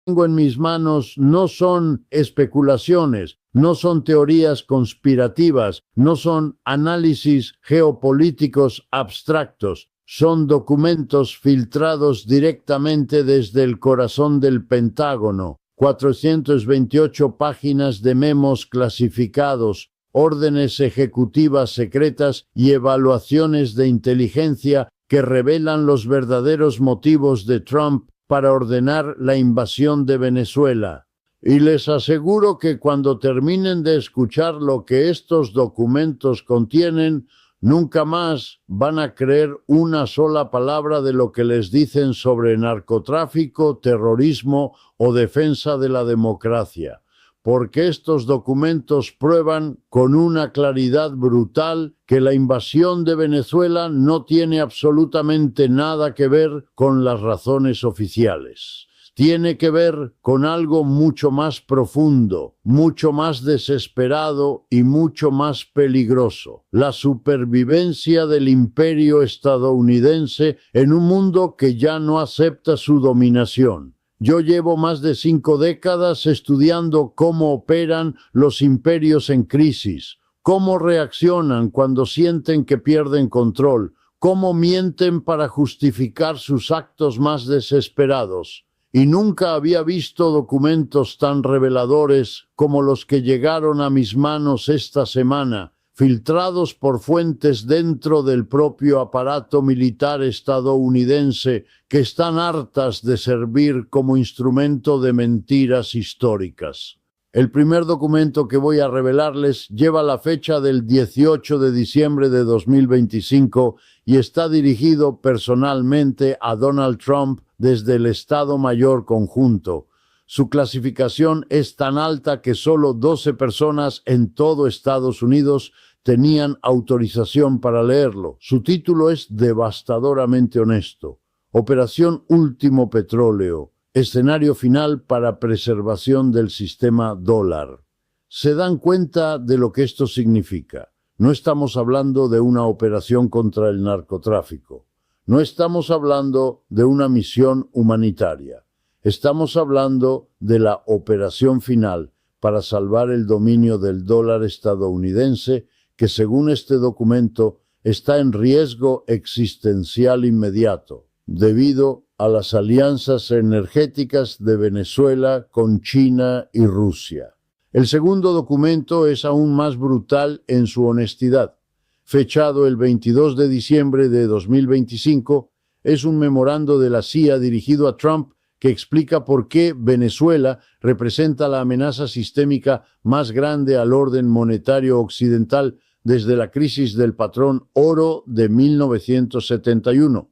tengo en mis manos no son especulaciones, no son teorías conspirativas, no son análisis geopolíticos abstractos, son documentos filtrados directamente desde el corazón del Pentágono, 428 páginas de memos clasificados, órdenes ejecutivas secretas y evaluaciones de inteligencia que revelan los verdaderos motivos de Trump para ordenar la invasión de Venezuela. Y les aseguro que cuando terminen de escuchar lo que estos documentos contienen, nunca más van a creer una sola palabra de lo que les dicen sobre narcotráfico, terrorismo o defensa de la democracia, porque estos documentos prueban con una claridad brutal que la invasión de Venezuela no tiene absolutamente nada que ver con las razones oficiales. Tiene que ver con algo mucho más profundo, mucho más desesperado y mucho más peligroso: la supervivencia del imperio estadounidense en un mundo que ya no acepta su dominación. Yo llevo más de 5 décadas estudiando cómo operan los imperios en crisis, cómo reaccionan cuando sienten que pierden control, cómo mienten para justificar sus actos más desesperados. Y nunca había visto documentos tan reveladores como los que llegaron a mis manos esta semana, filtrados por fuentes dentro del propio aparato militar estadounidense, que están hartas de servir como instrumento de mentiras históricas. El primer documento que voy a revelarles lleva la fecha del 18 de diciembre de 2025 y está dirigido personalmente a Donald Trump desde el Estado Mayor Conjunto. Su clasificación es tan alta que solo 12 personas en todo Estados Unidos tenían autorización para leerlo. Su título es devastadoramente honesto: Operación Último Petróleo, escenario final para preservación del sistema dólar. ¿Se dan cuenta de lo que esto significa? No estamos hablando de una operación contra el narcotráfico. No estamos hablando de una misión humanitaria. Estamos hablando de la operación final para salvar el dominio del dólar estadounidense, que según este documento está en riesgo existencial inmediato, debido a las alianzas energéticas de Venezuela con China y Rusia. El segundo documento es aún más brutal en su honestidad. Fechado el 22 de diciembre de 2025, es un memorando de la CIA dirigido a Trump que explica por qué Venezuela representa la amenaza sistémica más grande al orden monetario occidental desde la crisis del patrón oro de 1971.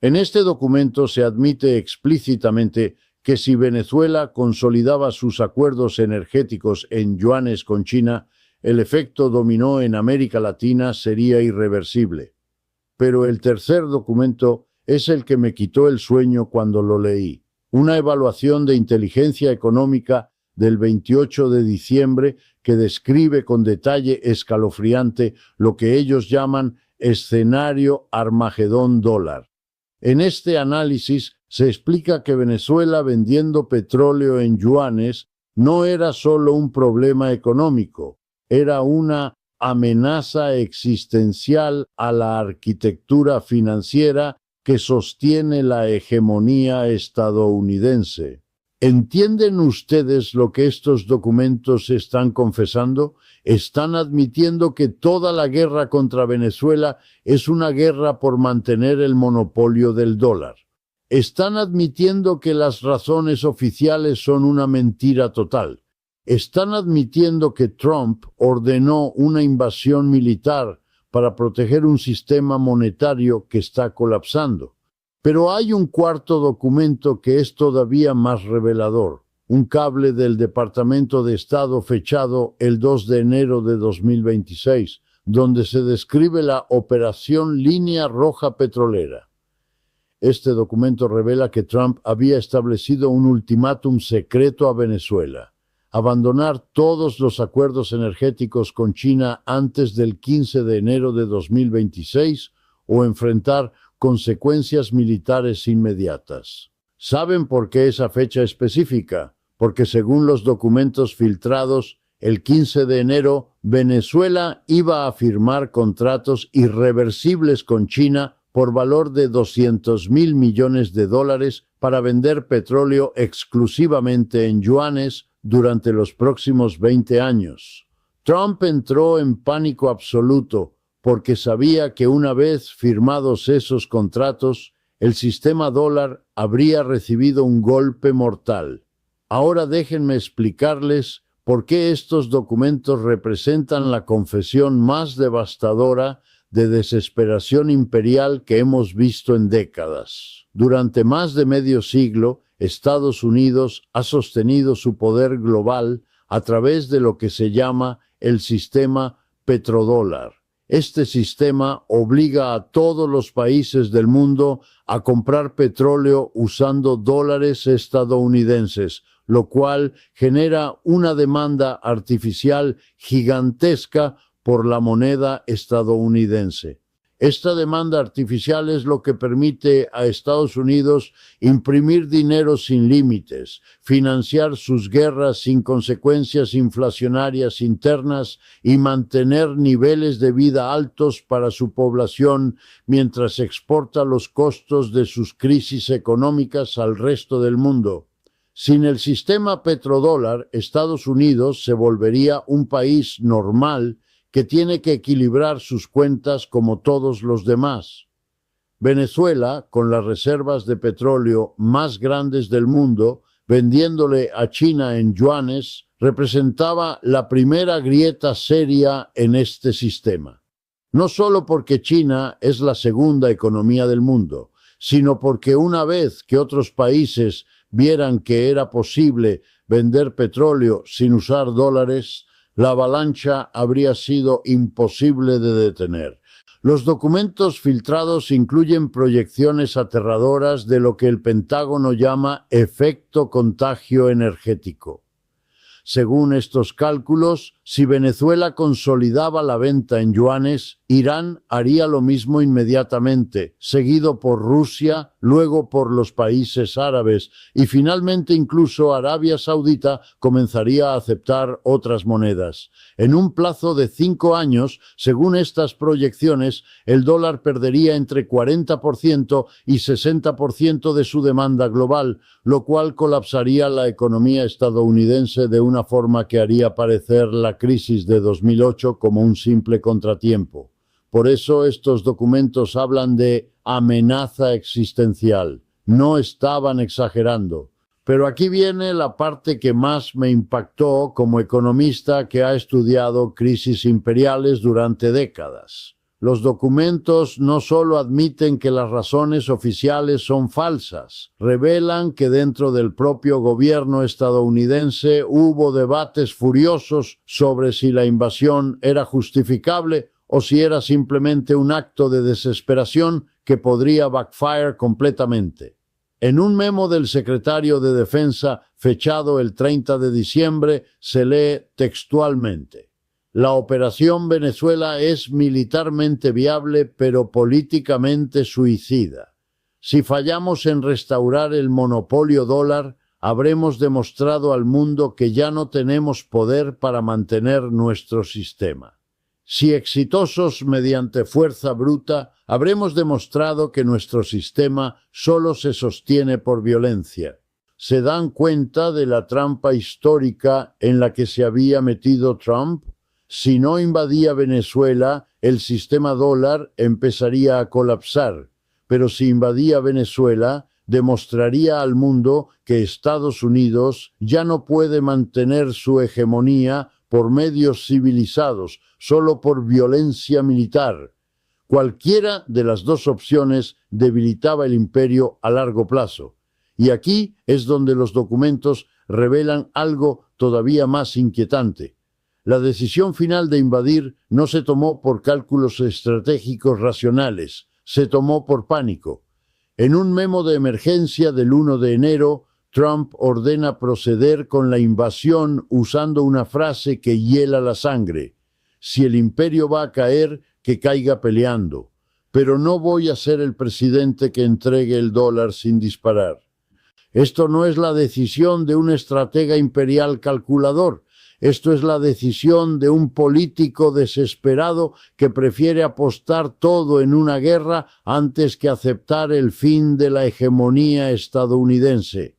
En este documento se admite explícitamente que si Venezuela consolidaba sus acuerdos energéticos en yuanes con China, el efecto dominó en América Latina sería irreversible. Pero el tercer documento es el que me quitó el sueño cuando lo leí. Una evaluación de inteligencia económica del 28 de diciembre que describe con detalle escalofriante lo que ellos llaman escenario Armagedón dólar. En este análisis se explica que Venezuela vendiendo petróleo en yuanes no era solo un problema económico, era una amenaza existencial a la arquitectura financiera que sostiene la hegemonía estadounidense. ¿Entienden ustedes lo que estos documentos están confesando? Están admitiendo que toda la guerra contra Venezuela es una guerra por mantener el monopolio del dólar. Están admitiendo que las razones oficiales son una mentira total. Están admitiendo que Trump ordenó una invasión militar para proteger un sistema monetario que está colapsando. Pero hay un cuarto documento que es todavía más revelador, un cable del Departamento de Estado fechado el 2 de enero de 2026, donde se describe la Operación Línea Roja Petrolera. Este documento revela que Trump había establecido un ultimátum secreto a Venezuela: abandonar todos los acuerdos energéticos con China antes del 15 de enero de 2026 o enfrentar consecuencias militares inmediatas. ¿Saben por qué esa fecha específica? Porque según los documentos filtrados, el 15 de enero, Venezuela iba a firmar contratos irreversibles con China por valor de $200.000 millones para vender petróleo exclusivamente en yuanes durante los próximos 20 años. Trump entró en pánico absoluto porque sabía que una vez firmados esos contratos, el sistema dólar habría recibido un golpe mortal. Ahora déjenme explicarles por qué estos documentos representan la confesión más devastadora de desesperación imperial que hemos visto en décadas. Durante más de medio siglo, Estados Unidos ha sostenido su poder global a través de lo que se llama el sistema petrodólar. Este sistema obliga a todos los países del mundo a comprar petróleo usando dólares estadounidenses, lo cual genera una demanda artificial gigantesca por la moneda estadounidense. Esta demanda artificial es lo que permite a Estados Unidos imprimir dinero sin límites, financiar sus guerras sin consecuencias inflacionarias internas y mantener niveles de vida altos para su población mientras exporta los costos de sus crisis económicas al resto del mundo. Sin el sistema petrodólar, Estados Unidos se volvería un país normal que tiene que equilibrar sus cuentas como todos los demás. Venezuela, con las reservas de petróleo más grandes del mundo, vendiéndole a China en yuanes, representaba la primera grieta seria en este sistema. No solo porque China es la segunda economía del mundo, sino porque una vez que otros países vieran que era posible vender petróleo sin usar dólares, la avalancha habría sido imposible de detener. Los documentos filtrados incluyen proyecciones aterradoras de lo que el Pentágono llama efecto contagio energético. Según estos cálculos, si Venezuela consolidaba la venta en yuanes, Irán haría lo mismo inmediatamente, seguido por Rusia, luego por los países árabes y finalmente incluso Arabia Saudita comenzaría a aceptar otras monedas. En un plazo de 5 años, según estas proyecciones, el dólar perdería entre 40% y 60% de su demanda global, lo cual colapsaría la economía estadounidense de una forma que haría parecer la crisis de 2008 como un simple contratiempo. Por eso estos documentos hablan de amenaza existencial. No estaban exagerando. Pero aquí viene la parte que más me impactó como economista que ha estudiado crisis imperiales durante décadas. Los documentos no solo admiten que las razones oficiales son falsas, revelan que dentro del propio gobierno estadounidense hubo debates furiosos sobre si la invasión era justificable o si era simplemente un acto de desesperación que podría backfire completamente. En un memo del secretario de Defensa, fechado el 30 de diciembre, se lee textualmente: la operación Venezuela es militarmente viable, pero políticamente suicida. Si fallamos en restaurar el monopolio dólar, habremos demostrado al mundo que ya no tenemos poder para mantener nuestro sistema. Si exitosos mediante fuerza bruta, habremos demostrado que nuestro sistema solo se sostiene por violencia. ¿Se dan cuenta de la trampa histórica en la que se había metido Trump? Si no invadía Venezuela, el sistema dólar empezaría a colapsar. Pero si invadía Venezuela, demostraría al mundo que Estados Unidos ya no puede mantener su hegemonía por medios civilizados, solo por violencia militar. Cualquiera de las dos opciones debilitaba el imperio a largo plazo. Y aquí es donde los documentos revelan algo todavía más inquietante. La decisión final de invadir no se tomó por cálculos estratégicos racionales, se tomó por pánico. En un memo de emergencia del 1 de enero, Trump ordena proceder con la invasión usando una frase que hiela la sangre: si el imperio va a caer, que caiga peleando, pero no voy a ser el presidente que entregue el dólar sin disparar. Esto no es la decisión de un estratega imperial calculador. Esto es la decisión de un político desesperado que prefiere apostar todo en una guerra antes que aceptar el fin de la hegemonía estadounidense.